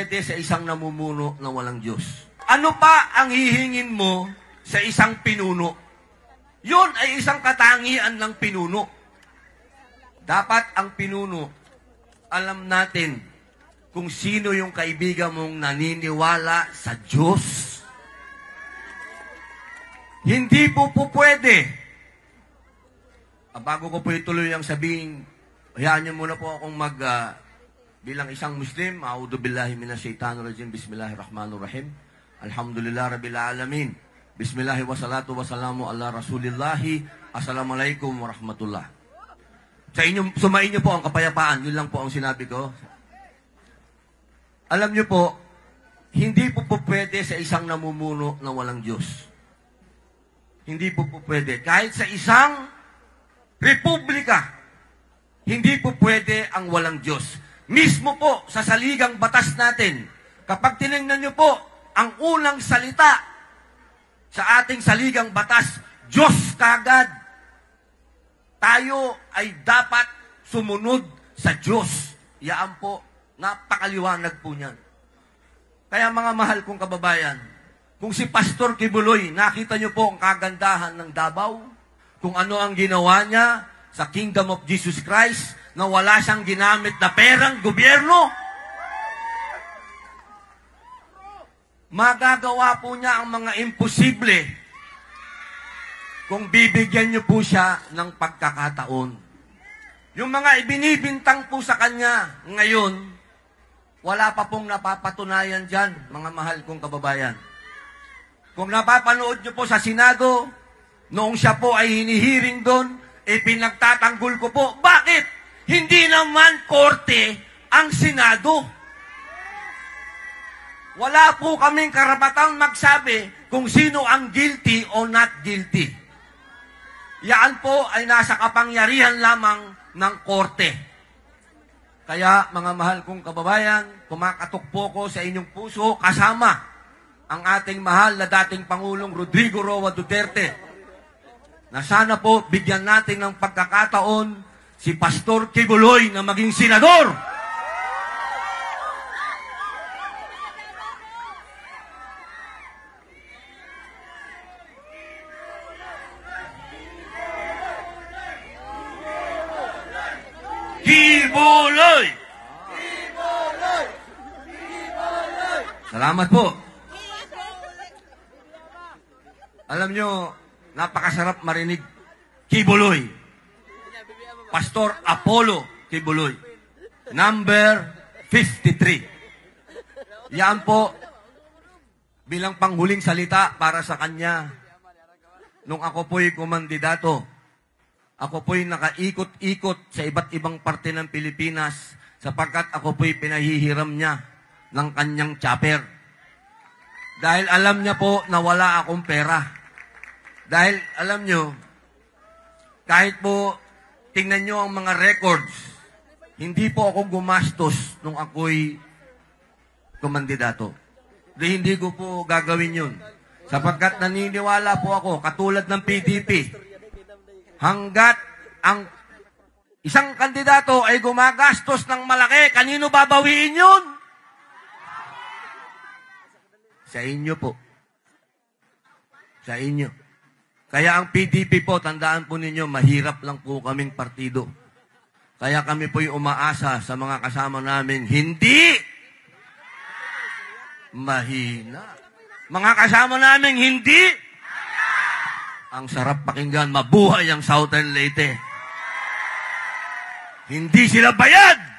pwede sa isang namumuno na walang Diyos. Ano pa ang hihingin mo sa isang pinuno? Yun ay isang katangian ng pinuno. Dapat ang pinuno, alam natin kung sino yung kaibigan mong naniniwala sa Diyos. Hindi po pwede. Bago ko po ituloy ang sabihin, hayaan niyo muna po akong bilang isang Muslim, a'udhu billahi minash shaitanir rajim, bismillahirrahmanirrahim. Alhamdulillah rabbil alamin. Bismillahi wassalatu wassalamu ala rasulillahi. Assalamualaikum warahmatullah. Sumain niyo po ang kapayapaan. Yun lang po ang sinabi ko. Alam niyo po, hindi po pwede sa isang namumuno na walang Diyos. Hindi po pwede. Kahit sa isang republika, hindi po pwede ang walang Diyos. Mismo po sa saligang batas natin, kapag tinignan niyo po ang unang salita sa ating saligang batas, Diyos kagad. Tayo ay dapat sumunod sa Diyos. Yaan po, napakaliwanag po niyan. Kaya mga mahal kong kababayan, kung si Pastor Kibuloy, nakita niyo po ang kagandahan ng Davao, kung ano ang ginawa niya sa Kingdom of Jesus Christ, na wala siyang ginamit na perang gobyerno, magagawa po niya ang mga imposible kung bibigyan niyo po siya ng pagkakataon. Yung mga ibinibintang po sa kanya ngayon, wala pa pong napapatunayan dyan, mga mahal kong kababayan. Kung napapanood niyo po sa Senado, noong siya po ay hinihiring doon, pinagtatanggol ko po. Bakit? Hindi naman korte ang Senado. Wala po kaming karapatang magsabi kung sino ang guilty o not guilty. Yan po ay nasa kapangyarihan lamang ng korte. Kaya mga mahal kong kababayan, kumakatok po ko sa inyong puso kasama ang ating mahal na dating Pangulong Rodrigo Roa Duterte, na sana po bigyan natin ng pagkakataon si Pastor Kibuloy na maging senador. Kibuloy! Kibuloy! Kibuloy! Salamat po. Alam nyo, napakasarap marinig. Kibuloy. Pastor Apollo Kibuloy. Number 53. Yan po, bilang panghuling salita para sa kanya. Nung ako po'y kumandidato, ako po'y nakaikot-ikot sa iba't ibang parte ng Pilipinas sapagkat ako po'y pinahihiram niya ng kanyang chopper. Dahil alam niya po na wala akong pera. Dahil alam niyo, kahit po tingnan niyo ang mga records, hindi po ako gumastos nung ako'y kumandidato. Hindi ko po gagawin yun. Sapagkat naniniwala po ako, katulad ng PDP, hanggat ang isang kandidato ay gumagastos ng malaki, kanino babawiin yun? Sa inyo po. Sa inyo. Kaya ang PDP po, tandaan po ninyo, mahirap lang po kaming partido. Kaya kami po'y umaasa sa mga kasama namin, hindi mahina. Mga kasama namin, hindi. Ang sarap pakinggan, mabuhay ang Southern Leyte. Hindi sila bayad.